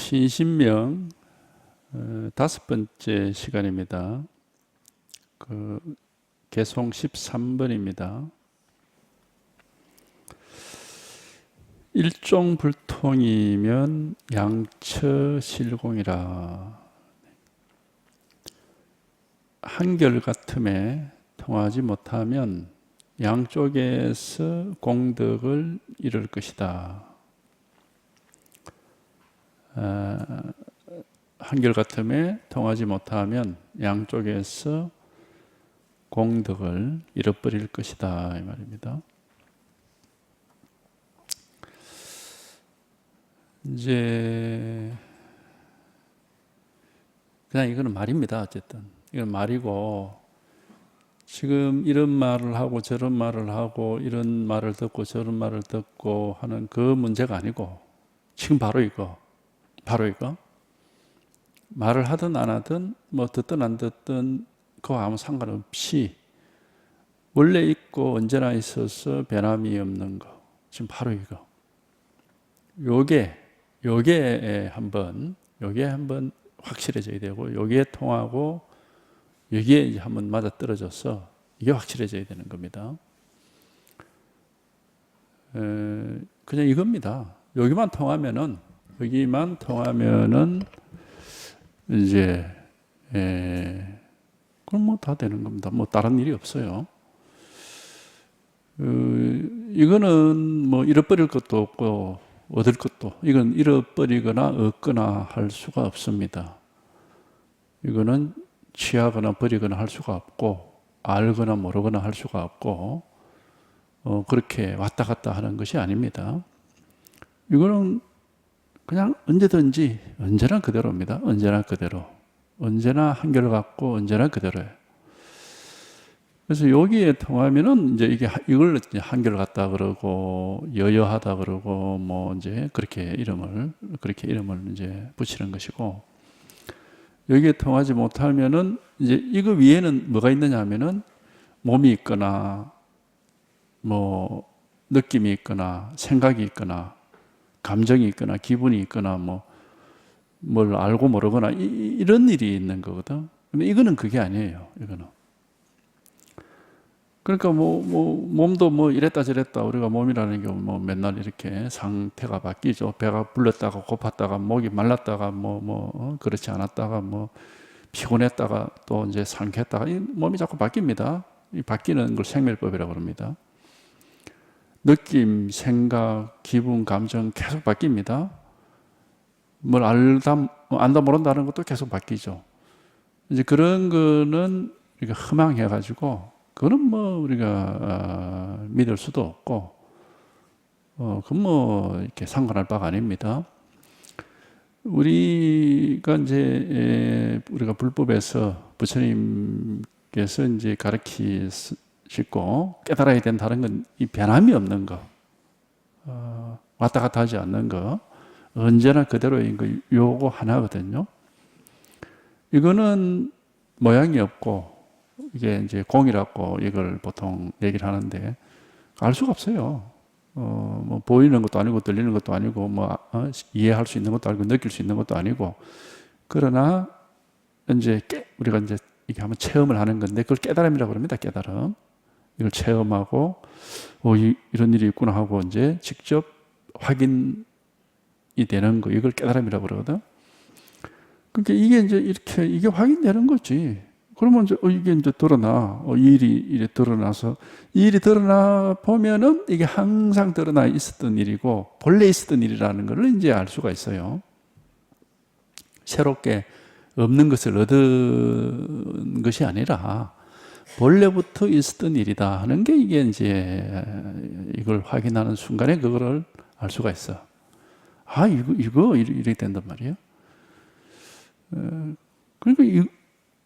신신명 5번째 시간입니다. 개송 13번입니다. 일종불통이면 양처실공이라. 한결같음에 통하지 못하면 양쪽에서 공덕을 이룰 것이다. 한결같음에 통하지 못하면 양쪽에서 공덕을 잃어버릴 것이다, 이 말입니다. 이제 그냥 이거는 말입니다. 어쨌든 이건 말이고, 지금 이런 말을 하고 저런 말을 하고 이런 말을 듣고 저런 말을 듣고 하는 그 문제가 아니고, 지금 바로 이거 말을 하든 안 하든 뭐 듣든 안 듣든 그와 아무 상관없이 원래 있고 언제나 있어서 변함이 없는 거, 지금 바로 이거. 요게 한번 확실해져야 되고, 요게 통하고 여기에 이제 한번 맞아 떨어져서 이게 확실해져야 되는 겁니다. 그냥 이겁니다. 여기만 통하면은 이제 그럼 뭐 다 되는 겁니다. 뭐 다른 일이 없어요. 이거는 뭐 잃어버릴 것도 없고 얻을 것도, 이건 잃어버리거나 얻거나 할 수가 없습니다. 이거는 취하거나 버리거나 할 수가 없고, 알거나 모르거나 할 수가 없고, 그렇게 왔다 갔다 하는 것이 아닙니다. 이거는 그냥 언제든지 언제나 그대로입니다. 언제나 그대로. 언제나 한결같고 언제나 그대로예요. 그래서 여기에 통하면은 이제 이걸 한결같다 그러고 여여하다 그러고 뭐 이제 그렇게 이름을 이제 붙이는 것이고, 여기에 통하지 못하면은 이제 이거 위에는 뭐가 있느냐 하면은 몸이 있거나 뭐 느낌이 있거나 생각이 있거나 감정이 있거나 기분이 있거나 뭐 뭘 알고 모르거나 이런 일이 있는 거거든. 근데 이거는 그게 아니에요. 이거는. 그러니까 몸도 뭐 이랬다 저랬다, 우리가 몸이라는 게 뭐 맨날 이렇게 상태가 바뀌죠. 배가 불렀다가 고팠다가 목이 말랐다가 그렇지 않았다가 뭐 피곤했다가 또 이제 상쾌했다가, 이 몸이 자꾸 바뀝니다. 이 바뀌는 걸 생멸법이라고 합니다. 느낌, 생각, 기분, 감정 계속 바뀝니다. 뭘 안다 모른다는 것도 계속 바뀌죠. 이제 그런 거는 우리가 허망해가지고 그거는 뭐 우리가 믿을 수도 없고, 그건 뭐 이렇게 상관할 바가 아닙니다. 우리가 이제 우리가 불법에서 부처님께서 이제 가르치시고 깨달아야 된다는 건 이 변함이 없는 거, 왔다 갔다 하지 않는 거, 언제나 그대로인 거, 요거 하나거든요. 이거는 모양이 없고, 이게 이제 공이라고 이걸 보통 얘기를 하는데 알 수가 없어요. 뭐 보이는 것도 아니고 들리는 것도 아니고 이해할 수 있는 것도 아니고 느낄 수 있는 것도 아니고, 그러나 이제 우리가 이제 이게 한번 체험을 하는 건데 그걸 깨달음이라고 합니다. 깨달음. 이걸 체험하고 이런 일이 있구나 하고 이제 직접 확인이 되는 거, 이걸 깨달음이라고 그러거든. 그러니까 이게 이제 이게 확인되는 거지. 그러면 이제 이게 이제 드러나, 이 일이 드러나서, 이 일이 드러나 보면은 이게 항상 드러나 있었던 일이고 본래 있었던 일이라는 것을 이제 알 수가 있어요. 새롭게 없는 것을 얻은 것이 아니라 본래부터 있었던 일이다 하는 게, 이게 이제 이걸 확인하는 순간에 그거를 알 수가 있어. 이거 이렇게 된단 말이에요. 그러니까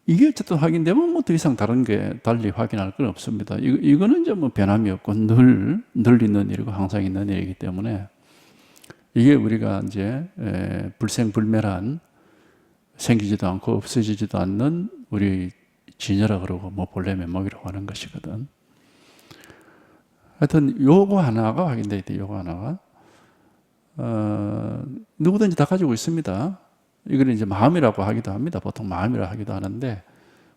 이게 어쨌든 확인되면 뭐 더 이상 다른 게 달리 확인할 건 없습니다. 이거는 이제 뭐 변함이 없고 늘 있는 일이고 항상 있는 일이기 때문에, 이게 우리가 이제 불생불멸한, 생기지도 않고 없어지지도 않는 우리 진여라 그러고 뭐 본래 면목이라고 하는 것이거든. 하여튼 요거 하나가 확인돼야 돼. 요거 하나가. 누구든지 다 가지고 있습니다. 이걸 이제 마음이라고 하기도 합니다. 보통 마음이라 하기도 하는데,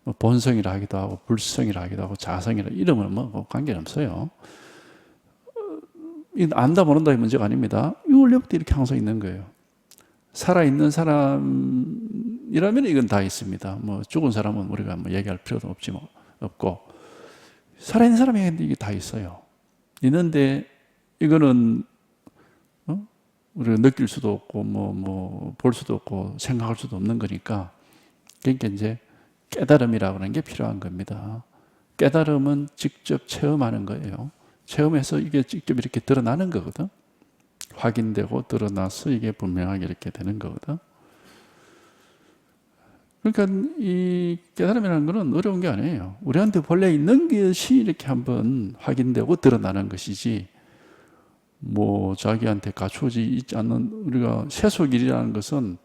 뭐 본성이라 하기도 하고, 불성이라 하기도 하고, 자성이라, 이름은 뭐 관계는 없어요. 안다 모른다의 문제가 아닙니다. 이 원래부터 이렇게 항상 있는 거예요. 살아있는 사람이라면 이건 다 있습니다. 뭐 죽은 사람은 우리가 뭐 얘기할 필요도 없고, 살아있는 사람에게 이게 다 있어요. 있는데, 이거는, 우리가 느낄 수도 없고, 볼 수도 없고, 생각할 수도 없는 거니까, 그러니까 이제 깨달음이라고 하는 게 필요한 겁니다. 깨달음은 직접 체험하는 거예요. 체험해서 이게 직접 이렇게 드러나는 거거든. 확인되고 드러나서 이게 분명하게 이렇게 되는 거거든. 그러니까 이 깨달음이라는 것은 어려운 게 아니에요. 우리한테 본래 있는 것이 이렇게 한번 확인되고 드러나는 것이지, 뭐 자기한테 갖추어져 있지 않는, 우리가 세속일이라는 것은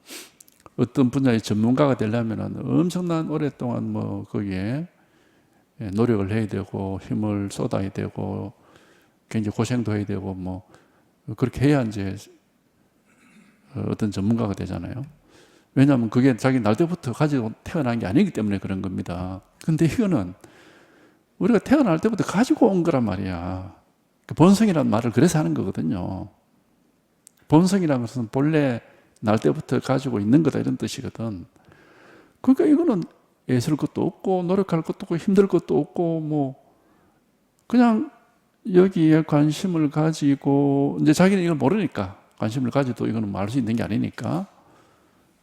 어떤 분야의 전문가가 되려면 엄청난 오랫동안 뭐 거기에 노력을 해야 되고 힘을 쏟아야 되고 굉장히 고생도 해야 되고 뭐 그렇게 해야 이제 어떤 전문가가 되잖아요. 왜냐하면 그게 자기 날 때부터 가지고 태어난 게 아니기 때문에 그런 겁니다. 근데 이거는 우리가 태어날 때부터 가지고 온 거란 말이야. 본성이라는 말을 그래서 하는 거거든요. 본성이라는 것은 본래 날 때부터 가지고 있는 거다 이런 뜻이거든. 그러니까 이거는 애쓸 것도 없고 노력할 것도 없고 힘들 것도 없고 뭐 그냥 여기에 관심을 가지고 이제 자기는 이걸 모르니까 관심을 가지도 이거는 알 수 있는 게 아니니까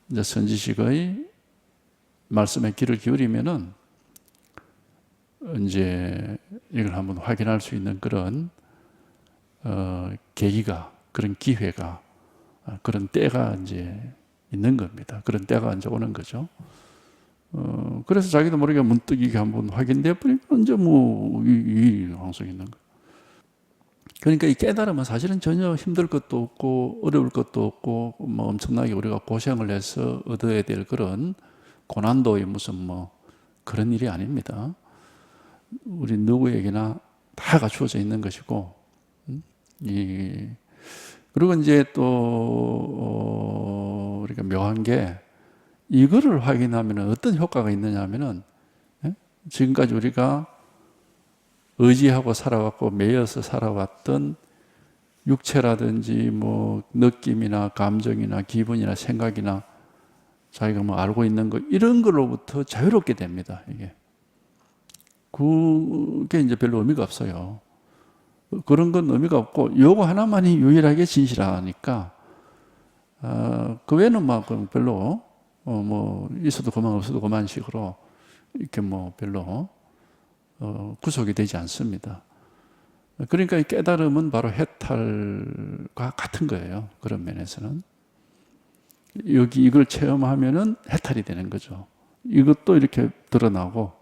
이제 선지식의 말씀에 귀를 기울이면은 이제 이걸 한번 확인할 수 있는 그런 계기가, 그런 기회가, 그런 때가 이제 있는 겁니다. 그런 때가 이제 오는 거죠. 그래서 자기도 모르게 문득 이게 한번 확인돼 버리면 이제 뭐 이 항상 있는 거예요. 그러니까 이 깨달음은 사실은 전혀 힘들 것도 없고 어려울 것도 없고 뭐 엄청나게 우리가 고생을 해서 얻어야 될 그런 고난도의 무슨 뭐 그런 일이 아닙니다. 우리 누구에게나 다 갖추어져 있는 것이고, 그리고 이제 또 우리가 묘한 게 이거를 확인하면 어떤 효과가 있느냐 하면은 지금까지 우리가 의지하고 살아왔고 매여서 살아왔던 육체라든지 뭐 느낌이나 감정이나 기분이나 생각이나 자기가 뭐 알고 있는 거 이런 걸로부터 자유롭게 됩니다. 이게 그게 이제 별로 의미가 없어요. 그런 건 의미가 없고 요거 하나만이 유일하게 진실하니까 그 외에는 막 별로 뭐 있어도 그만 없어도 그만 식으로 이렇게 뭐 별로 구속이 되지 않습니다. 그러니까 이 깨달음은 바로 해탈과 같은 거예요. 그런 면에서는 여기 이걸 체험하면은 해탈이 되는 거죠. 이것도 이렇게 드러나고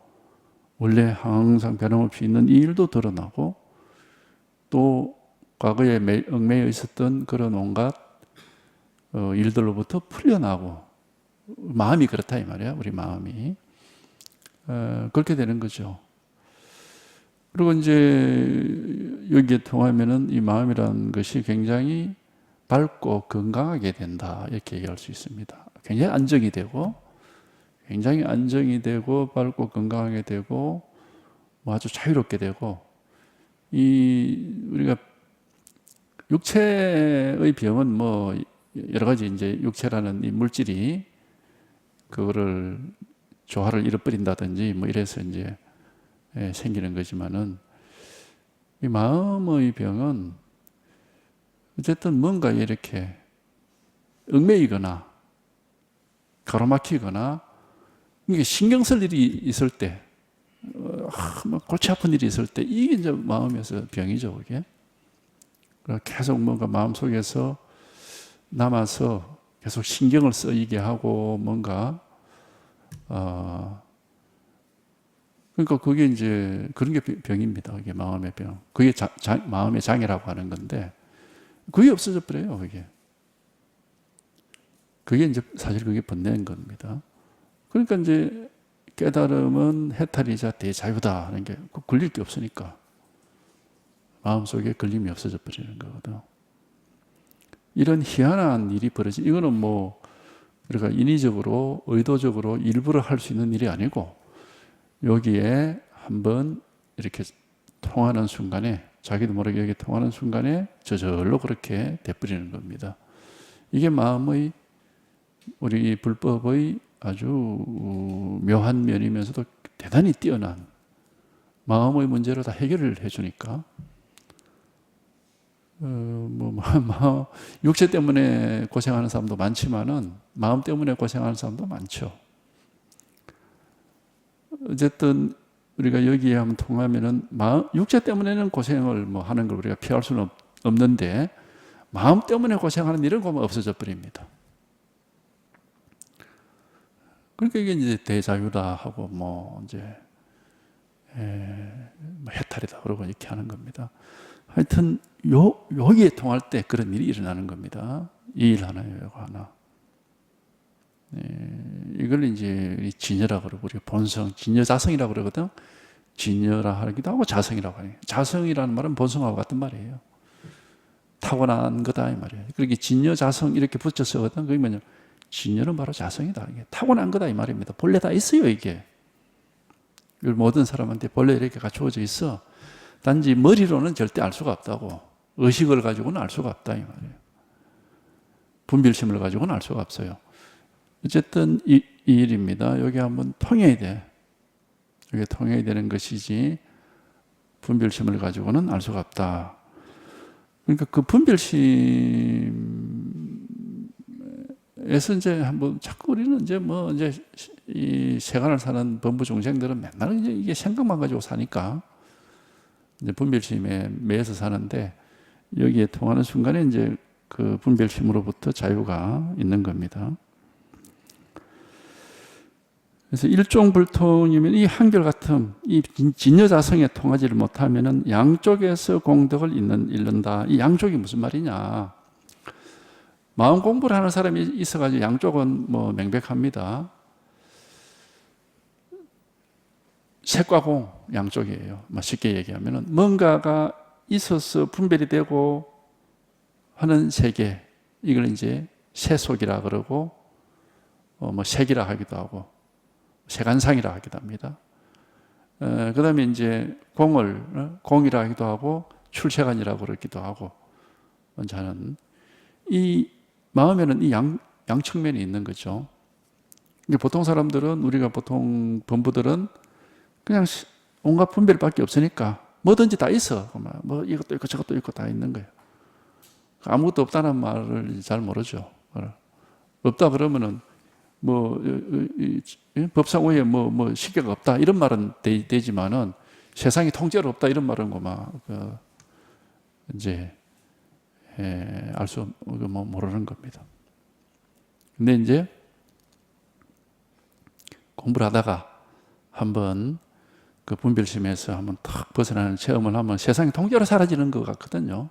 원래 항상 변함없이 있는 이 일도 드러나고 또 과거에 얽매여 있었던 그런 온갖 일들로부터 풀려나고 마음이 그렇다 이 말이야. 우리 마음이 그렇게 되는 거죠. 그리고 이제 여기에 통하면은 이 마음이라는 것이 굉장히 밝고 건강하게 된다 이렇게 얘기할 수 있습니다. 굉장히 안정이 되고 밝고 건강하게 되고 뭐 아주 자유롭게 되고 우리가 육체의 병은 뭐 여러 가지 이제 육체라는 이 물질이 그거를 조화를 잃어버린다든지 뭐 이래서 이제 생기는 거지만은 이 마음의 병은 어쨌든 뭔가 이렇게 얽매이거나 가로막히거나 이게 신경 쓸 일이 있을 때, 뭐 골치 아픈 일이 있을 때 이게 이제 마음에서 병이죠, 그게. 계속 뭔가 마음 속에서 남아서 계속 신경을 쓰이게 하고 뭔가 그러니까 그게 이제 그런 게 병입니다. 그게 마음의 병. 그게 마음의 장애라고 하는 건데 그게 없어져 버려요. 그게 이제 사실 그게 번뇌인 겁니다. 그러니까 이제 깨달음은 해탈이자 대자유다 하는 게 걸릴 게 없으니까 마음속에 걸림이 없어져 버리는 거거든. 이런 희한한 일이 이거는 뭐 우리가 인위적으로 의도적으로 일부러 할 수 있는 일이 아니고 여기에 한번 이렇게 통하는 순간에 자기도 모르게 여기 통하는 순간에 저절로 그렇게 돼버리는 겁니다. 이게 마음의 우리 불법의 아주 묘한 면이면서도 대단히 뛰어난 마음의 문제를 다 해결을 해주니까 육체 때문에 고생하는 사람도 많지만은 마음 때문에 고생하는 사람도 많죠. 어쨌든 우리가 여기에 한번 통하면은 육체 때문에는 고생을 뭐 하는 걸 우리가 피할 수는 없는데 마음 때문에 고생하는 일은 그만 없어져 버립니다. 그러니까 이게 이제 대자유다 하고 뭐 이제 해탈이다 그러고 이렇게 하는 겁니다. 하여튼 여기에 통할 때 그런 일이 일어나는 겁니다. 이 일 하나요, 이거 하나. 이걸 이제 진여라 그러고 우리가 본성, 진여자성이라고 그러거든. 진여라 하기도 하고 자성이라고 하니. 자성이라는 말은 본성하고 같은 말이에요. 타고난 거다 이 말이에요. 그렇게 진여자성 이렇게 붙여 쓰거든. 그게 뭐냐? 진여는 바로 자성이다. 이게 타고난 거다 이 말입니다. 본래 다 있어요 이게. 모든 사람한테 본래 이렇게 갖추어져 있어. 단지 머리로는 절대 알 수가 없다고. 의식을 가지고는 알 수가 없다 이 말이에요. 분별심을 가지고는 알 수가 없어요. 어쨌든 이 일입니다. 여기 한번 통해야 돼. 여기 통해야 되는 것이지 분별심을 가지고는 알 수가 없다. 그러니까 그 분별심에서 이제 한번 자꾸 우리는 이제 뭐 이제 이 세간을 사는 범부 중생들은 맨날 이제 이게 생각만 가지고 사니까 이제 분별심에 매여서 사는데 여기에 통하는 순간에 이제 그 분별심으로부터 자유가 있는 겁니다. 그래서 일종불통이면 이 한결같음, 이 진여자성에 통하지를 못하면은 양쪽에서 공덕을 잃는다. 이 양쪽이 무슨 말이냐? 마음 공부를 하는 사람이 있어가지고 양쪽은 뭐 명백합니다. 색과 공 양쪽이에요. 쉽게 얘기하면은 뭔가가 있어서 분별이 되고 하는 세계, 이걸 이제 세속이라 그러고 뭐 색이라 하기도 하고 색안상이라 하기도 합니다. 그 다음에 이제 공이라 하기도 하고 출세관이라고 그러기도 하고 하는 이 마음에는 이 양측면이 있는 거죠. 보통 사람들은 우리가 보통 범부들은 그냥 온갖 분별밖에 없으니까 뭐든지 다 있어. 뭐 이것도 있고 저것도 있고 다 있는 거예요. 아무것도 없다는 말을 잘 모르죠. 없다 그러면은 뭐 법상 외에 뭐 시계가 없다 이런 말은 되지만은 세상이 통째로 없다 이런 말은 이제 알 수 모르는 겁니다. 근데 이제 공부를 하다가 한번 그 분별심에서 한번 탁 벗어나는 체험을 하면 세상이 통째로 사라지는 것 같거든요.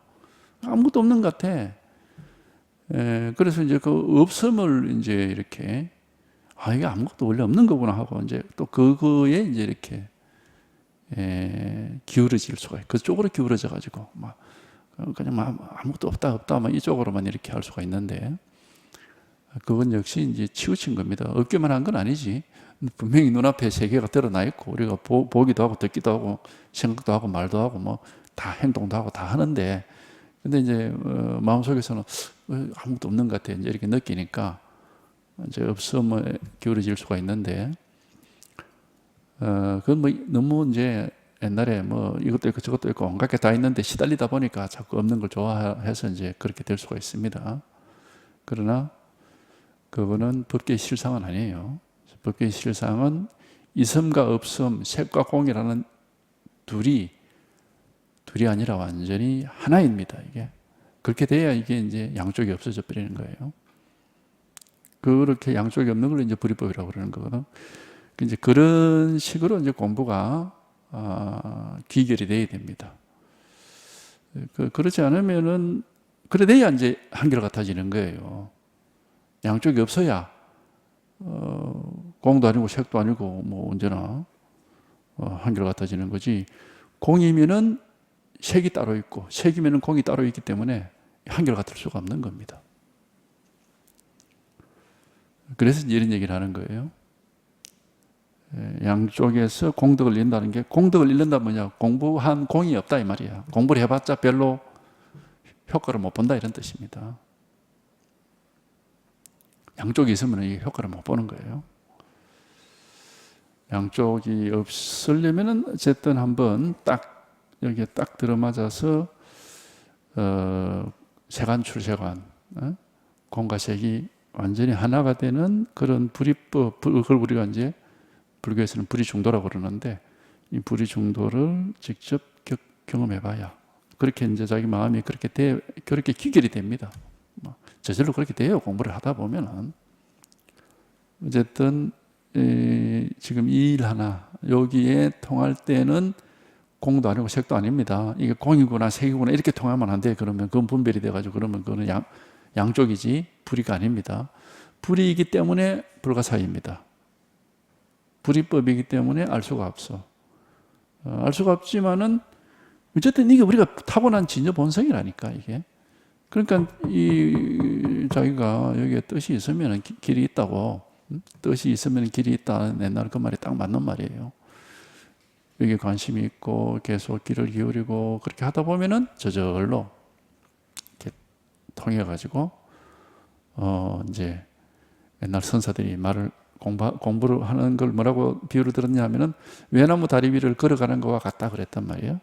아무것도 없는 것 같아. 그래서 이제 그 없음을 이제 이렇게 이게 아무것도 원래 없는 거구나 하고 이제 또 그거에 이제 이렇게 기울어질 수가 있고 그쪽으로 기울어져 가지고 그냥 아무것도 없다 막 이쪽으로만 이렇게 할 수가 있는데 그건 역시 이제 치우친 겁니다. 없기만 한 건 아니지. 분명히 눈앞에 세계가 드러나 있고 우리가 보기도 하고 듣기도 하고 생각도 하고 말도 하고 뭐 다 행동도 하고 다 하는데 근데 이제 마음속에서는 아무것도 없는 것 같아 이제 이렇게 느끼니까 이제 없음에 기울어질 수가 있는데 그건 뭐 너무 이제 옛날에 뭐 이것도 있고 저것도 있고 온갖 게 다 있는데 시달리다 보니까 자꾸 없는 걸 좋아해서 이제 그렇게 될 수가 있습니다. 그러나 그거는 법계의 실상은 아니에요. 법계의 실상은 있음과 없음, 색과 공이라는 둘이 아니라 완전히 하나입니다. 이게 그렇게 돼야 이게 이제 양쪽이 없어져 버리는 거예요. 그렇게 양쪽이 없는 걸 이제 불이법이라고 그러는 거거든. 이제 그런 식으로 이제 공부가 귀결이 돼야 됩니다. 그렇지 않으면은 그래 돼야 이제 한결 같아지는 거예요. 양쪽이 없어야 공도 아니고 색도 아니고 뭐 언제나 한결 같아지는 거지. 공이면은 색이 따로 있고 색이면은 공이 따로 있기 때문에 한결같을 수가 없는 겁니다. 그래서 이런 얘기를 하는 거예요. 양쪽에서 공덕을 잃는다는 게, 공덕을 잃는다 뭐냐, 공부한 공이 없다 이 말이야. 공부를 해봤자 별로 효과를 못 본다 이런 뜻입니다. 양쪽이 있으면 이 효과를 못 보는 거예요. 양쪽이 없으려면은 어쨌든 한번 딱 여기에 딱 들어맞아서 세관출세관, 공과 색이 완전히 하나가 되는 그런 불이법, 그걸 우리가 이제 불교에서는 불이중도라고 그러는데, 이 불이중도를 직접 경험해봐야 그렇게 이제 자기 마음이 그렇게 귀결이 됩니다. 저절로 그렇게 돼요. 공부를 하다 보면은. 어쨌든 지금 이 일 하나 여기에 통할 때는 공도 아니고 색도 아닙니다. 이게 공이구나 색이구나 이렇게 통하면 안 돼. 그러면 그건 분별이 돼가지고 그러면 그거는 양쪽이지 불이가 아닙니다. 불이기 때문에 불가사의입니다. 불이법이기 때문에 알 수가 없어. 알 수가 없지만은 어쨌든 이게 우리가 타고난 진여 본성이라니까 이게. 그러니까 이 자기가 여기에 뜻이 있으면 길이 있다고, 뜻이 있으면 길이 있다. 옛날 그 말이 딱 맞는 말이에요. 여기에 관심이 있고 계속 귀를 기울이고 그렇게 하다 보면은 저절로 이렇게 통해 가지고 이제 옛날 선사들이 말을 공부를 하는 걸 뭐라고 비유를 들었냐 하면은 외나무 다리 위를 걸어가는 것과 같다 그랬단 말이에요.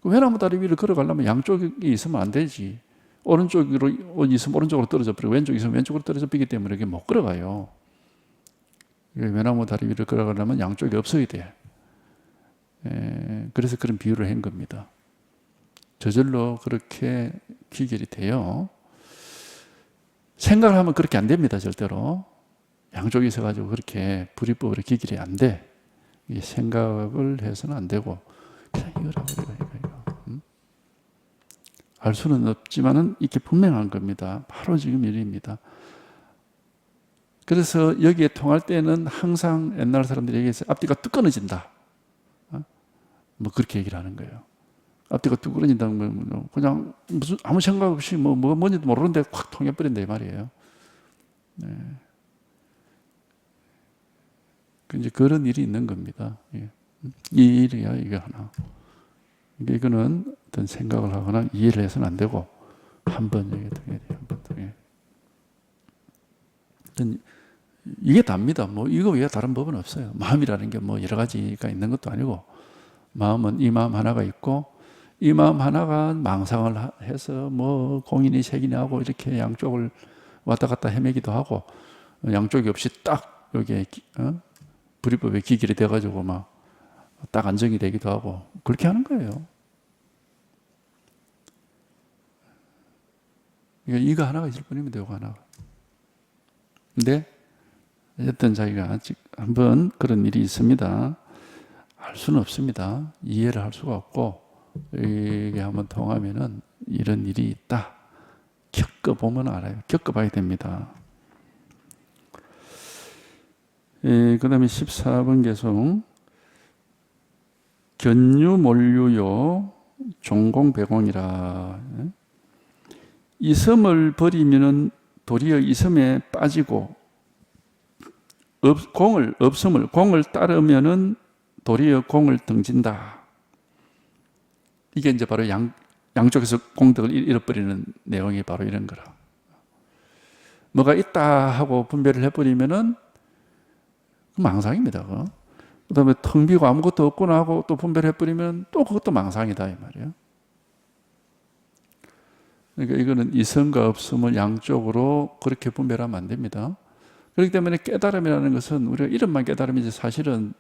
그 외나무 다리 위를 걸어가려면 양쪽이 있으면 안 되지. 오른쪽으로 있으면 오른쪽으로 떨어져 버리고 왼쪽이 있으면 왼쪽으로 떨어져 버리기 때문에 이게 못 걸어가요. 외나무 다리 위를 걸어가려면 양쪽이 없어야 돼. 그래서 그런 비유를 한 겁니다. 저절로 그렇게 귀결이 돼요. 생각을 하면 그렇게 안 됩니다. 절대로. 양쪽이 있어가지고 그렇게 불이법으로 귀결이 안 돼. 생각을 해서는 안 되고 그냥 이거라고 이거. 알 수는 없지만은 이렇게 분명한 겁니다. 바로 지금 일입니다. 그래서 여기에 통할 때는 항상 옛날 사람들이 얘기해서 앞뒤가 뚝 끊어진다. 뭐 그렇게 얘기를 하는 거예요. 앞뒤가 뚝 끊어진다는 건 그냥 무슨 아무 생각 없이 뭐가 뭔지도 모르는데 확 통해버린다 이 말이에요. 네. 이제 그런 일이 있는 겁니다. 이 일이야 이게 하나. 이거는 어떤 생각을 하거나 이해를 해서는 안 되고 한번 여기에 통해야 돼요. 한번 통해. 이게 답니다. 뭐 이거 외에 다른 법은 없어요. 마음이라는 게 뭐 여러 가지가 있는 것도 아니고 마음은 이 마음 하나가 있고 이 마음 하나가 망상을 해서 뭐 공인이 색이니 하고 이렇게 양쪽을 왔다 갔다 헤매기도 하고 양쪽이 없이 딱 여기에 불이법의 기결이 돼가지고 막 딱 안정이 되기도 하고 그렇게 하는 거예요. 이거 하나가 있을 뿐입니다. 이거 하나가. 근데 어쨌든 자기가 한번 그런 일이 있습니다. 알 수는 없습니다. 이해를 할 수가 없고 이게 한번 통하면은 이런 일이 있다. 겪어보면 알아요. 겪어봐야 됩니다. 그 다음에 14번 계속 견유몰유요 종공배공이라. 이섬을 버리면은 도리어 이섬에 빠지고 공을 따르면은 도리어 공을 등진다. 이게 이제 바로 양쪽에서 공덕을 잃어버리는 내용이 바로 이런 거라. 뭐가 있다 하고 분별을 해버리면은 망상입니다. 그 다음에 텅 비고 아무것도 없구나 하고 또 분별해버리면 또 그것도 망상이다 이 말이에요. 그러니까 이거는 이성과 없음을 양쪽으로 그렇게 분별하면 안 됩니다. 그렇기 때문에 깨달음이라는 것은 우리가 이름만 깨달음이지 사실은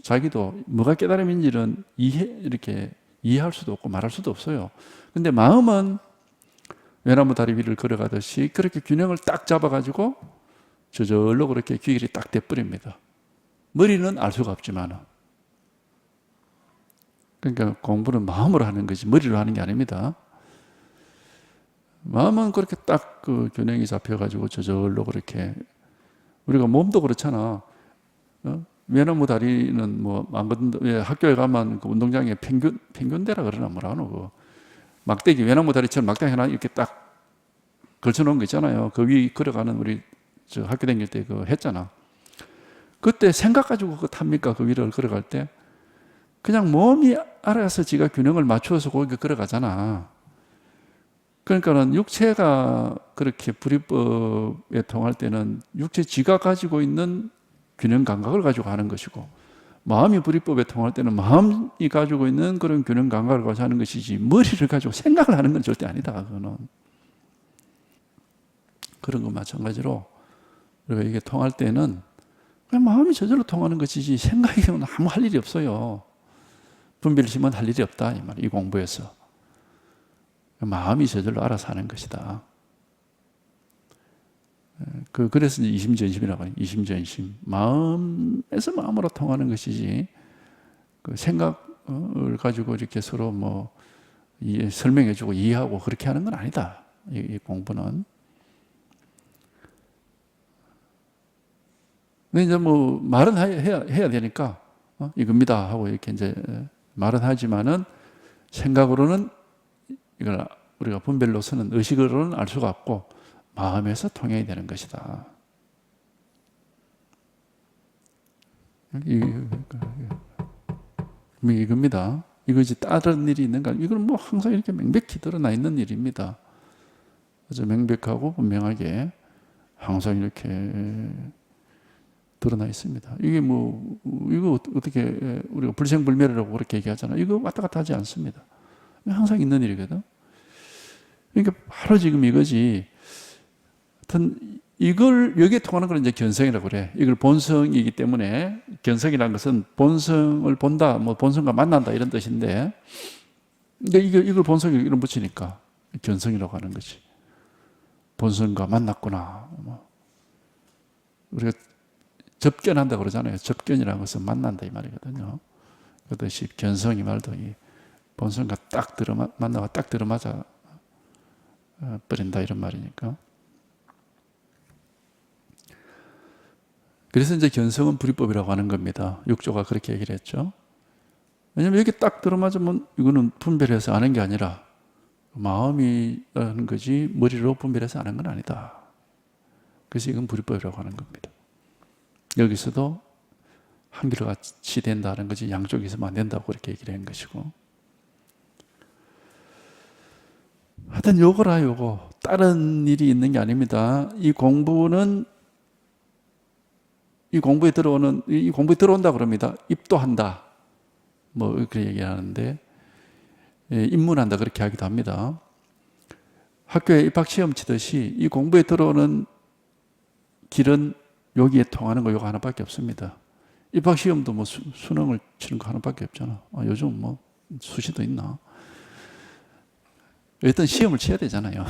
자기도 뭐가 깨달음인지는 이렇게 이해할 수도 없고 말할 수도 없어요. 근데 마음은 외나무 다리 위를 걸어가듯이 그렇게 균형을 딱 잡아가지고 저절로 그렇게 귀결이 딱 돼버립니다. 머리는 알 수가 없지만. 그러니까 공부는 마음으로 하는 거지 머리로 하는 게 아닙니다. 마음은 그렇게 딱 그 균형이 잡혀가지고 저절로 그렇게 우리가 몸도 그렇잖아. 외나무 다리는 뭐 학교에 가면 그 운동장에 평균대라 그러나 뭐라 하노 그 막대기 외나무 다리처럼 막대기 하나 이렇게 딱 걸쳐놓은 거 있잖아요. 그 위 걸어가는 우리 저 학교 다닐 때 그거 했잖아. 그때 생각 가지고 그거 탑니까? 그 위를 걸어갈 때? 그냥 몸이 알아서 지가 균형을 맞추어서 거기 걸어가잖아. 그러니까는 육체가 그렇게 불이법에 통할 때는 육체 지가 가지고 있는 균형 감각을 가지고 하는 것이고, 마음이 불이법에 통할 때는 마음이 가지고 있는 그런 균형 감각을 가지고 하는 것이지, 머리를 가지고 생각을 하는 건 절대 아니다. 그거는. 그런 거 마찬가지로 우리가 이게 통할 때는 그냥 마음이 저절로 통하는 것이지 생각이 아무 할 일이 없어요. 분별심은 할 일이 없다 이 말. 이 공부에서 마음이 저절로 알아서 하는 것이다. 그래서 이제 이심전심이라고 해요. 이심전심. 마음에서 마음으로 통하는 것이지 그 생각을 가지고 이렇게 서로 뭐 설명해주고 이해하고 그렇게 하는 건 아니다. 이 공부는. 근데 이제 뭐 말은 해야 되니까 이겁니다 하고 이렇게 이제 말은 하지만은 생각으로는 이걸 우리가 분별로서는 의식으로는 알 수가 없고 마음에서 통해야 되는 것이다. 이겁니다. 이것이 다른 일이 있는가? 이건 뭐 항상 이렇게 명백히 드러나 있는 일입니다. 아주 명백하고 분명하게 항상 이렇게 드러나 있습니다. 이게 뭐 이거 어떻게 우리가 불생불멸이라고 그렇게 얘기하잖아요. 이거 왔다 갔다 하지 않습니다. 항상 있는 일이거든. 그러니까 바로 지금 이거지. 하여튼 이걸 여기에 통하는 걸 이제 견성이라고 그래. 이걸 본성이기 때문에 견성이라는 것은 본성을 본다, 뭐 본성과 만난다 이런 뜻인데, 근데 이걸 본성에 이름 붙이니까 견성이라고 하는 거지. 본성과 만났구나. 우리가 접견한다 그러잖아요. 접견이라는 것은 만난다 이 말이거든요. 그렇듯이 견성 이 말도 이 본성과 딱 만나가 딱 들어맞아 버린다 이런 말이니까. 그래서 이제 견성은 불이법이라고 하는 겁니다. 육조가 그렇게 얘기를 했죠. 왜냐하면 여기 딱 들어맞으면 이거는 분별해서 아는 게 아니라 마음이 하는 거지 머리로 분별해서 아는 건 아니다. 그래서 이건 불이법이라고 하는 겁니다. 여기서도 한결같이 된다는 거지 양쪽이 있으면 안 된다고 그렇게 얘기를 한 것이고, 하여튼 요거라 요거 다른 일이 있는 게 아닙니다. 이 공부에 들어온다 그럽니다. 입도한다 뭐 그렇게 얘기하는데, 입문한다 그렇게 하기도 합니다. 학교에 입학시험 치듯이 이 공부에 들어오는 길은 여기에 통하는 거 요거 하나밖에 없습니다. 입학시험도 뭐 수능을 치는 거 하나밖에 없잖아. 요즘 뭐 수시도 있나? 일단 시험을 쳐야 되잖아요.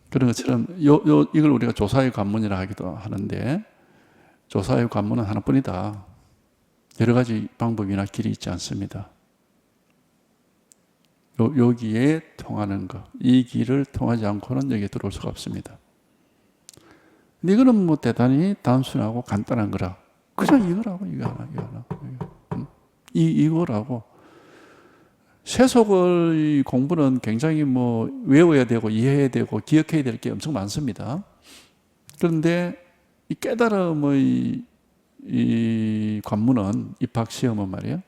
그런 것처럼 이걸 우리가 조사의 관문이라 하기도 하는데, 조사의 관문은 하나뿐이다. 여러 가지 방법이나 길이 있지 않습니다. 여기에 통하는 것, 이 길을 통하지 않고는 여기에 들어올 수가 없습니다. 근데 이거는 뭐 대단히 단순하고 간단한 거라. 그냥 이거라고, 이거 하나. 이거라고. 세속의 공부는 굉장히 뭐 외워야 되고 이해해야 되고 기억해야 될 게 엄청 많습니다. 그런데 이 깨달음의 이 관문은, 입학시험은 말이에요.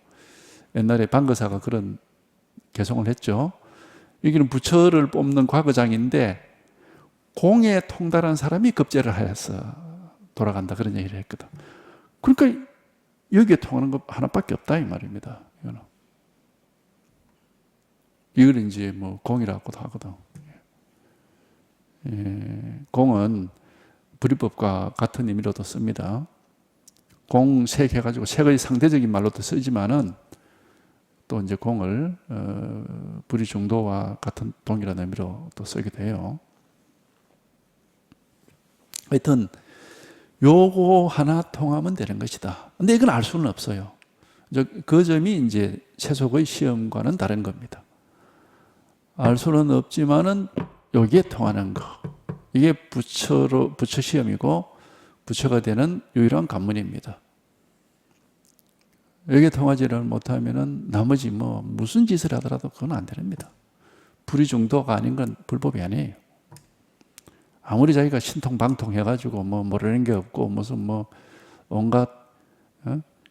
옛날에 방거사가 그런 개송을 했죠. 여기는 부처를 뽑는 과거장인데 공에 통달한 사람이 급제를 하여서 돌아간다 그런 얘기를 했거든. 그러니까 여기에 통하는 것 하나밖에 없다 이 말입니다. 이걸 이제 뭐 공이라고도 하거든. 공은 불이법과 같은 의미로도 씁니다. 공 색 해가지고 색의 상대적인 말로도 쓰지만은 또 이제 공을 불의 중도와 같은 동일한 의미로 또 쓰기도 해요. 하여튼 요거 하나 통하면 되는 것이다. 근데 이건 알 수는 없어요. 그 점이 이제 세속의 시험과는 다른 겁니다. 알 수는 없지만은 여기에 통하는 거. 이게 부처 시험이고 부처가 되는 유일한 관문입니다. 여기에 통하지를 못하면은 나머지 뭐 무슨 짓을 하더라도 그건 안 됩니다. 불의 중도가 아닌 건 불법이 아니에요. 아무리 자기가 신통방통 해가지고 뭐 모르는 게 없고 무슨 뭐 온갖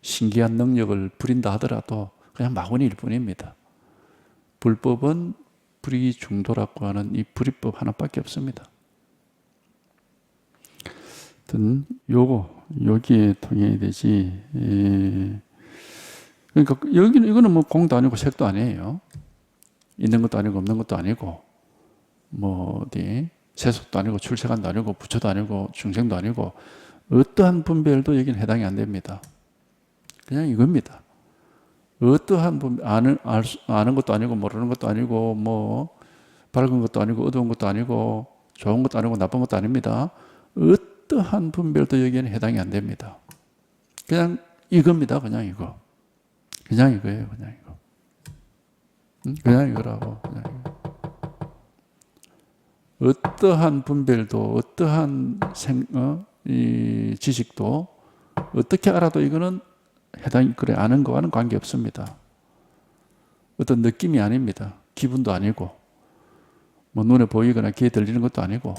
신기한 능력을 부린다 하더라도 그냥 마구니일 뿐입니다. 불법은 불의 중도라고 하는 이 불의법 하나밖에 없습니다. 하여튼 여기에 통해야 되지. 그러니까 이거는 뭐 공도 아니고 색도 아니에요. 있는 것도 아니고 없는 것도 아니고 뭐 어디 세속도 아니고 출세관도 아니고 부처도 아니고 중생도 아니고 어떠한 분별도 여기는 해당이 안 됩니다. 그냥 이겁니다. 어떠한 아는 것도 아니고 모르는 것도 아니고 뭐 밝은 것도 아니고 어두운 것도 아니고 좋은 것도 아니고 나쁜 것도 아닙니다. 어떠한 분별도 여기에는 해당이 안 됩니다. 그냥 이겁니다. 그냥 이거. 그냥 이거예요. 그냥 이거. 그냥 이거라고. 그냥 이거. 어떠한 분별도 어떠한 이 지식도 어떻게 알아도 이거는 그래 아는 거와는 관계없습니다. 어떤 느낌이 아닙니다. 기분도 아니고 뭐 눈에 보이거나 귀에 들리는 것도 아니고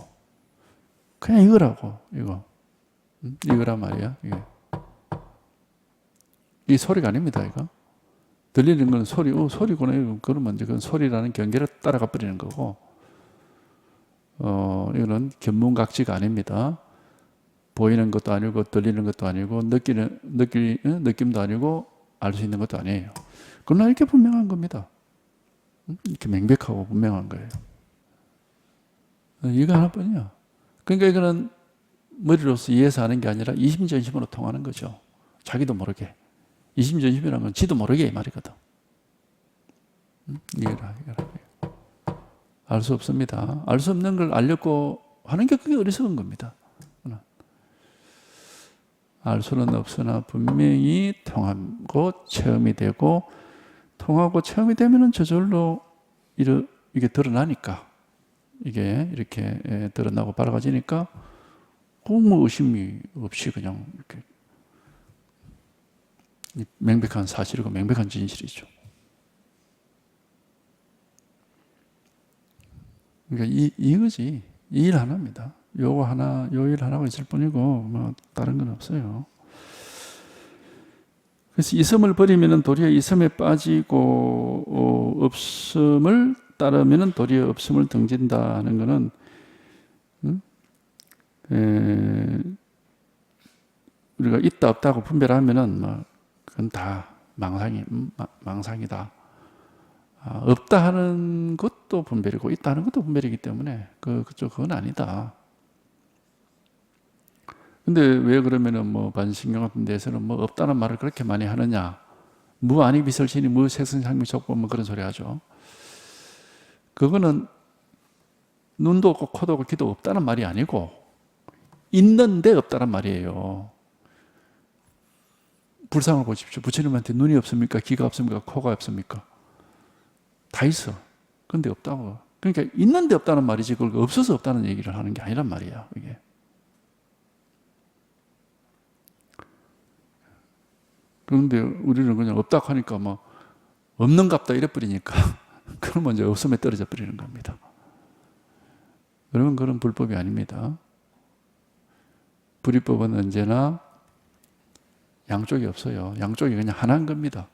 그냥 이거라고 이거. 이거란 말이야. 이게. 이 소리가 아닙니다. 이거. 들리는 건 소리구나. 그러면 이제 그건 소리라는 경계를 따라가 버리는 거고 견문각지가 아닙니다. 보이는 것도 아니고 들리는 것도 아니고 느낌도 아니고 알 수 있는 것도 아니에요. 그러나 이렇게 분명한 겁니다. 이렇게 명백하고 분명한 거예요. 이거 하나뿐이야. 그러니까 이거는 머리로서 이해해서 하는 게 아니라 이심전심으로 통하는 거죠. 자기도 모르게. 이심전심이라는 건 지도 모르게 이 말이거든. 이해라. 알 수 없습니다. 알 수 없는 걸 알려고 하는 게 그게 어리석은 겁니다. 알 수는 없으나 분명히 통하고 체험이 되고 통하고 체험이 되면은 저절로 이게 드러나니까 이게 이렇게 드러나고 밝아지니까 뭐 의심이 없이 그냥 이렇게 명백한 사실이고 명백한 진실이죠. 그러니까 이거지. 이 일 하나입니다. 요 일 하나가 있을 뿐이고 뭐 다른 건 없어요. 그래서 이섬을 버리면은 도리어 이섬에 빠지고 없음을 따르면은 도리어 없음을 등진다는 것은 우리가 있다 없다고 분별하면은 뭐 그건 다 망상이다. 없다 하는 것도 분별이고 있다 하는 것도 분별이기 때문에 그건 아니다. 근데 왜 그러면은 뭐 반신경 같은 데서는 뭐 없다는 말을 그렇게 많이 하느냐? 무아니 비설신이 무색선상미 족보 뭐 그런 소리 하죠. 그거는 눈도 없고 코도 없고 귀도 없다는 말이 아니고 있는데 없다는 말이에요. 불상을 보십시오. 부처님한테 눈이 없습니까? 귀가 없습니까? 코가 없습니까? 다 있어. 근데 없다고. 그러니까 있는데 없다는 말이지 그걸 없어서 없다는 얘기를 하는 게 아니란 말이야. 이게. 그런데 우리는 그냥 없다고 하니까 뭐 없는갑다 이래버리니까 그러면 이제 없음에 떨어져 버리는 겁니다. 그러면 그런 불법이 아닙니다. 불의법은 언제나 양쪽이 없어요. 양쪽이 그냥 하나인 겁니다.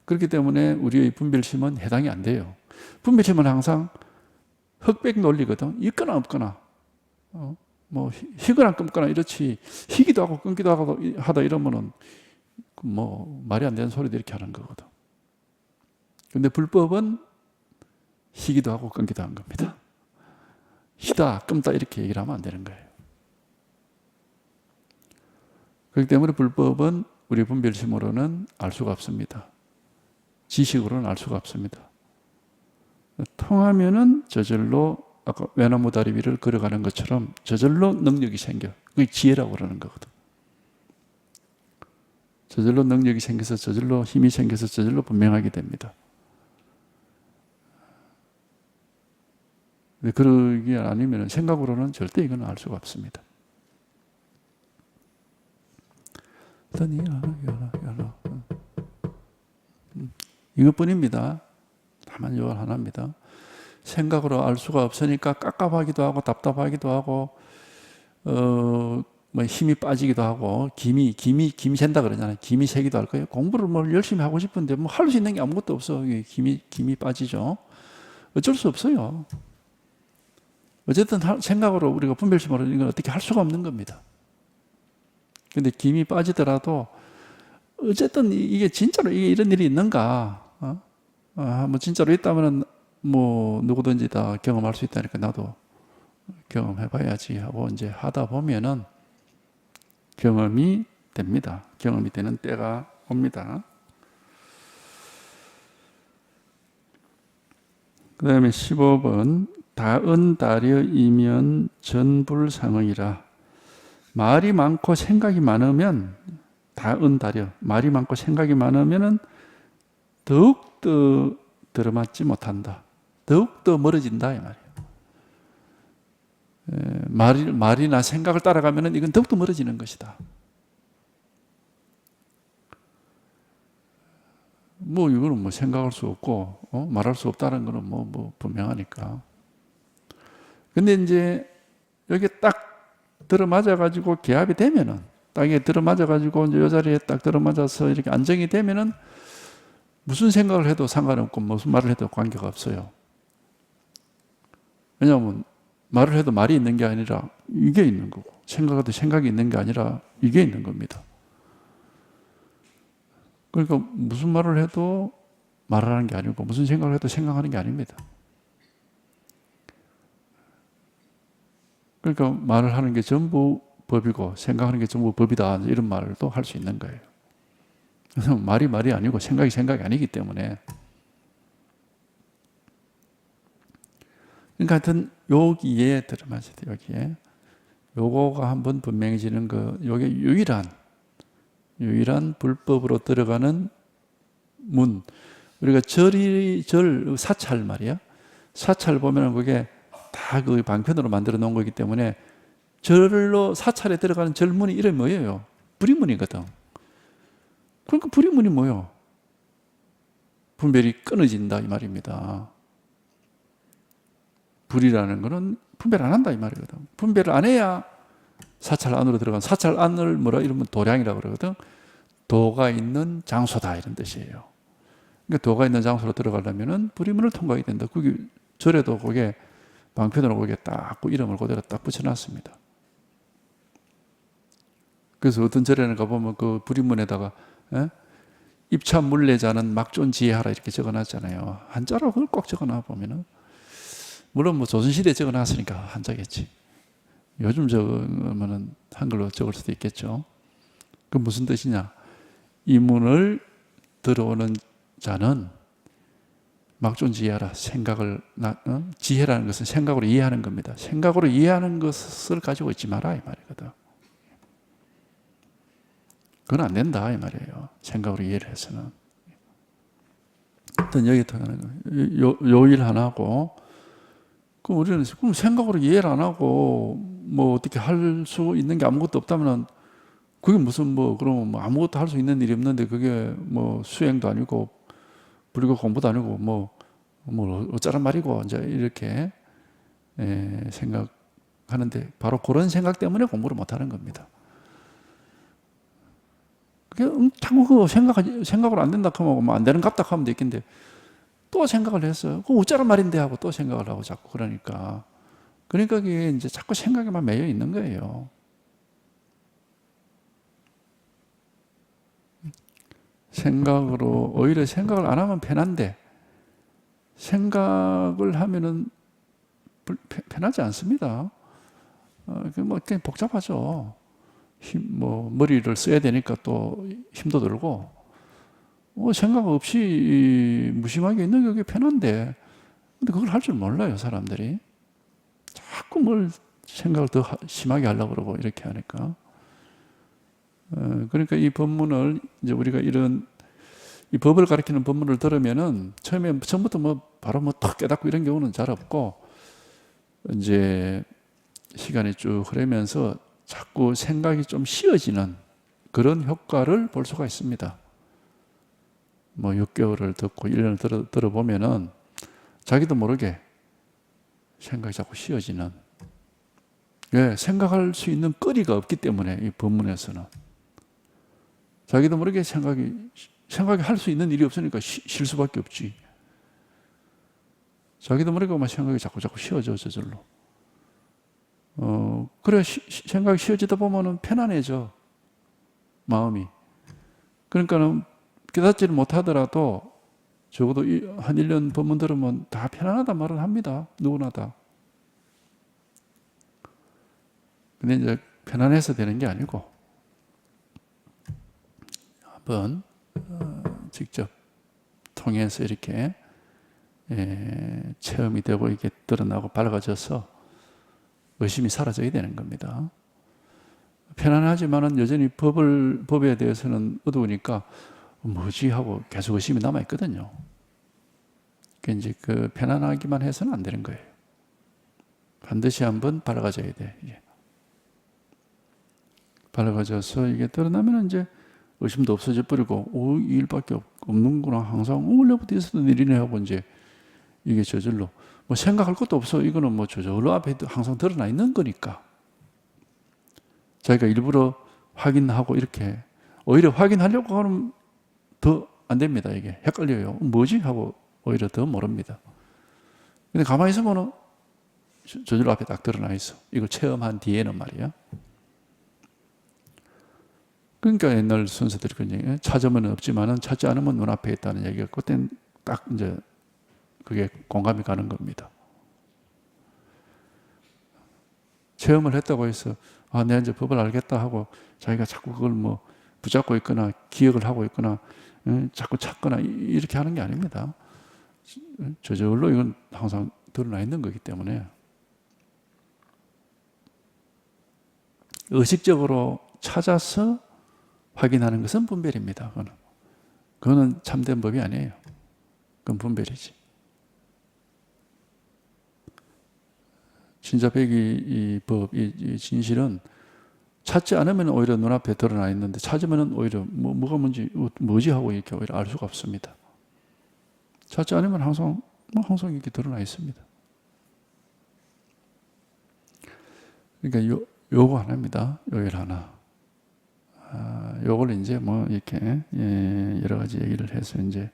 그렇기 때문에 우리의 분별심은 해당이 안 돼요. 분별심은 항상 흑백 논리거든. 있거나 없거나 뭐 희거나 끊거나 이렇지 희기도 하고 끊기도 하고 하다 이러면은 뭐 말이 안 되는 소리도 이렇게 하는 거거든. 근데 불법은 희기도 하고 끊기도 하는 겁니다. 희다 끊다 이렇게 얘기를 하면 안 되는 거예요. 그렇기 때문에 불법은 우리 분별심으로는 알 수가 없습니다. 지식으로는 알 수가 없습니다. 통하면은 저절로 아까 외나무 다리 위를 걸어가는 것처럼 저절로 능력이 생겨. 그게 지혜라고 그러는 거거든. 저절로 능력이 생겨서 저절로 힘이 생겨서 저절로 분명하게 됩니다. 근데 그러기 아니면 생각으로는 절대 이건 알 수가 없습니다. 이것뿐입니다. 다만 요 하나입니다. 생각으로 알 수가 없으니까 깝깝하기도 하고 답답하기도 하고 뭐 힘이 빠지기도 하고 김이 샌다 그러잖아요. 김이 새기도 할 거예요. 공부를 뭐 열심히 하고 싶은데 뭐 할 수 있는 게 아무것도 없어. 김이 빠지죠. 어쩔 수 없어요. 어쨌든 생각으로 우리가 분별심으로 이건 어떻게 할 수가 없는 겁니다. 근데 김이 빠지더라도 어쨌든 이게 진짜로 이게 이런 일이 있는가? 뭐 진짜로 있다면은 뭐 누구든지 다 경험할 수 있다니까 나도 경험해봐야지 하고 이제 하다 보면은 경험이 됩니다. 경험이 되는 때가 옵니다. 그 다음에 15번 다은 다려 이면 전불상의라. 말이 많고 생각이 많으면 다은 다려 말이 많고 생각이 많으면은 더욱더 들어맞지 못한다. 더욱더 멀어진다 이 말이에요. 말이나 생각을 따라가면은 이건 더욱더 멀어지는 것이다. 뭐 이거는 뭐 생각할 수 없고 말할 수 없다는 거는 뭐 분명하니까. 근데 이제 여기 딱 들어맞아 가지고 기합이 되면은 땅에 들어맞아 가지고 이제 이 자리에 딱 들어맞아서 이렇게 안정이 되면은 무슨 생각을 해도 상관없고 무슨 말을 해도 관계가 없어요. 왜냐하면 말을 해도 말이 있는 게 아니라 이게 있는 거고 생각해도 생각이 있는 게 아니라 이게 있는 겁니다. 그러니까 무슨 말을 해도 말하는 게 아니고 무슨 생각을 해도 생각하는 게 아닙니다. 그러니까 말을 하는 게 전부 법이고 생각하는 게 전부 법이다 이런 말도 할 수 있는 거예요. 그래서 말이 아니고 생각이 아니기 때문에. 그러니까 하여튼 여기에 들어맞아야 돼요. 여기에 요거가 한번 분명해지는 거. 요게 유일한 불법으로 들어가는 문. 우리가 사찰 말이야. 사찰 보면 그게 다 그 방편으로 만들어 놓은 거기 때문에 절로 사찰에 들어가는 절문이 이름이 뭐예요? 불이문이거든. 그러니까 불이문이 뭐예요? 분별이 끊어진다 이 말입니다. 불이라는 거는 분별 안 한다 이 말이거든. 분별을 안 해야 사찰 안으로 들어간, 사찰 안을 뭐라 이러면 도량이라고 그러거든. 도가 있는 장소다 이런 뜻이에요. 그러니까 도가 있는 장소로 들어가려면은 불이문을 통과해야 된다. 그게 절에도 그게 방편으로 거기에 딱 이름을 그대로 딱 붙여놨습니다. 그래서 어떤 절에는 가보면 그 불이문에다가 입참물례자는 막존지혜하라 이렇게 적어놨잖아요. 한자로 그걸 꼭 적어놔 보면은 물론 뭐 조선시대에 적어놨으니까 한자겠지. 요즘 적으면은 한글로 적을 수도 있겠죠. 그 무슨 뜻이냐? 이 문을 들어오는 자는 막존지혜하라. 지혜라는 것은 생각으로 이해하는 겁니다. 생각으로 이해하는 것을 가지고 있지 마라 이 말이거든. 그건 안 된다 이 말이에요. 생각으로 이해를 해서는. 일단 여기 요일 하나고, 그럼 우리는 그럼 생각으로 이해를 안 하고 뭐 어떻게 할 수 있는 게 아무것도 없다면 그게 무슨 그러면 아무것도 할 수 있는 일이 없는데 그게 수행도 아니고 불교 공부도 아니고 어쩌란 말이고 이제 이렇게 생각하는데 바로 그런 생각 때문에 공부를 못 하는 겁니다. 자꾸 그거 생각으로 안 된다 하면 안 되는 갑다 하면 되겠는데 또 생각을 했어요. 그거 어쩌란 말인데 하고 또 생각을 하고 자꾸 그러니까 그게 이제 자꾸 생각에만 매여 있는 거예요. 생각으로 오히려 생각을 안 하면 편한데 생각을 하면은 편하지 않습니다. 그냥 복잡하죠. 머리를 써야 되니까 또 힘도 들고, 생각 없이 무심하게 있는 게 편한데, 근데 그걸 할 줄 몰라요, 사람들이. 자꾸 생각을 더 심하게 하려고 그러고, 이렇게 하니까. 그러니까 이 법문을, 이제 우리가 이 법을 가리키는 법문을 들으면은, 처음부터 바로 탁 깨닫고 이런 경우는 잘 없고, 이제, 시간이 쭉 흐르면서 자꾸 생각이 좀 쉬어지는 그런 효과를 볼 수가 있습니다. 6개월을 듣고 1년을 들어보면은 자기도 모르게 생각이 자꾸 쉬어지는. 왜? 생각할 수 있는 거리가 없기 때문에 이 법문에서는. 자기도 모르게 생각할 수 있는 일이 없으니까 쉴 수밖에 없지. 자기도 모르게 막 생각이 자꾸 쉬어져, 저절로. 그래, 생각이 쉬어지다 보면은 편안해져. 마음이. 그러니까는 깨닫지를 못하더라도 적어도 한 1년 법문 들으면 다 편안하단 말은 합니다. 누구나 다. 근데 이제 편안해서 되는 게 아니고 한번 직접 통해서 이렇게 체험이 되고 이렇게 드러나고 밝아져서 의심이 사라져야 되는 겁니다. 편안하지만은 여전히 법에 대해서는 어두우니까 뭐지 하고 계속 의심이 남아 있거든요. 그 이제 그 편안하기만 해서는 안 되는 거예요. 반드시 한번 밝아져야 돼. 이게. 밝아져서 이게 드러나면 이제 의심도 없어져 버리고, 이 일밖에 없는구나. 항상 원래부터 있었던 일이네 하고 이제 이게 저절로 뭐 생각할 것도 없어. 이거는 뭐 저절로 앞에 항상 드러나 있는 거니까. 자기가 일부러 확인하고 이렇게 오히려 확인하려고 하면 더 안 됩니다. 이게 헷갈려요. 뭐지? 하고 오히려 더 모릅니다. 근데 가만히 있으면 저절로 앞에 딱 드러나 있어. 이걸 체험한 뒤에는 말이야. 그러니까 옛날 순서들이 그런 얘기예요. 찾으면 없지만은 찾지 않으면 눈앞에 있다는 얘기가 그땐 딱 이제 그게 공감이 가는 겁니다. 체험을 했다고 해서 내가 이제 법을 알겠다 하고 자기가 자꾸 그걸 뭐 붙잡고 있거나 기억을 하고 있거나 자꾸 찾거나 이렇게 하는 게 아닙니다. 저절로 이건 항상 드러나 있는 거기 때문에 의식적으로 찾아서 확인하는 것은 분별입니다. 그거는 참된 법이 아니에요. 그건 분별이지. 신자백이 이 법, 이 진실은 찾지 않으면 오히려 눈앞에 드러나 있는데 찾으면 오히려 뭐가 뭐지 하고 이렇게 오히려 알 수가 없습니다. 찾지 않으면 항상 이렇게 드러나 있습니다. 그러니까 요거 하나입니다. 요일 하나. 요걸 이제 뭐 이렇게 여러 가지 얘기를 해서 이제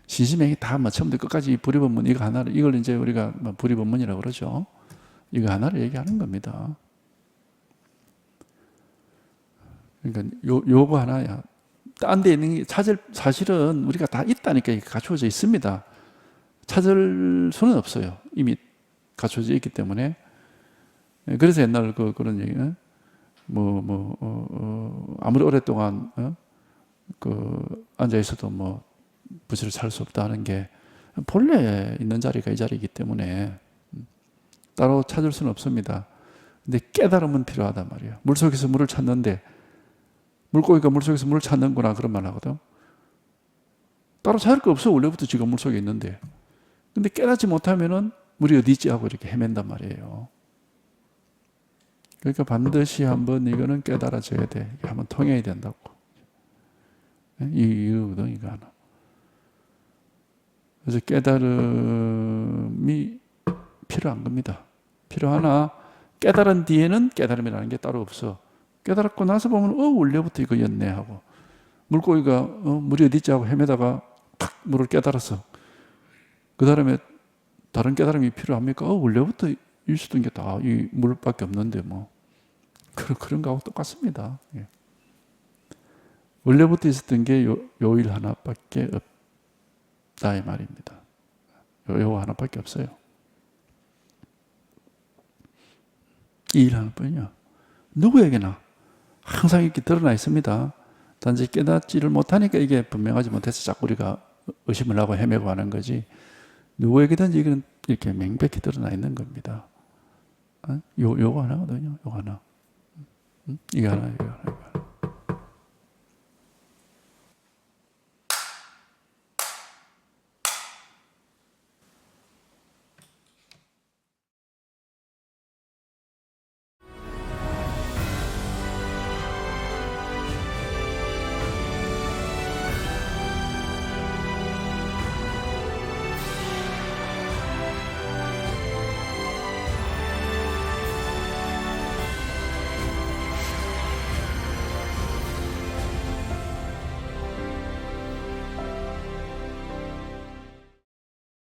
신심행이 다 뭐 처음부터 끝까지 불이법문 이걸 이제 우리가 뭐 불이법문이라고 그러죠. 이거 하나를 얘기하는 겁니다. 그러니까 요거 하나야. 딴 데 있는 게 사실은 우리가 다 있다니까 이게 갖춰져 있습니다. 찾을 수는 없어요. 이미 갖춰져 있기 때문에. 그래서 옛날 그런 얘기는 아무리 오랫동안 앉아 있어도 뭐 부지를 찾을 수 없다는 게 본래 있는 자리가 이 자리이기 때문에 따로 찾을 수는 없습니다. 근데 깨달음은 필요하단 말이에요. 물속에서 물을 찾는데 물고기가 물속에서 물을 찾는구나 그런 말 하거든. 따로 찾을 거 없어. 원래부터 지가 물속에 있는데. 근데 깨닫지 못하면은 물이 어디 있지 하고 이렇게 헤맨단 말이에요. 그러니까 반드시 한번 이거는 깨달아져야 돼. 이게 한번 통해야 된다고. 이거거든, 이거 하나. 그래서 깨달음이 필요한 겁니다. 필요하나 깨달은 뒤에는 깨달음이라는 게 따로 없어. 깨달았고 나서 보면 원래부터 이거였네 하고 물고기가 물이 어디 있지 하고 헤매다가 탁 물을 깨달았어. 그 다음에 다른 깨달음이 필요합니까? 원래부터 있었던 게 다 이 물밖에 없는데 뭐 그런 거하고 똑같습니다. 예. 원래부터 있었던 게 요일 하나밖에 없다 이 말입니다. 요 하나밖에 없어요. 이 일 하나뿐이요. 누구에게나 항상 이렇게 드러나 있습니다. 단지 깨닫지를 못하니까 이게 분명하지 못해서 자꾸 우리가 의심을 하고 헤매고 하는 거지. 누구에게든지 이건 이렇게 명백히 드러나 있는 겁니다. 요거 하나거든요. 요거 하나. 이게 하나예요.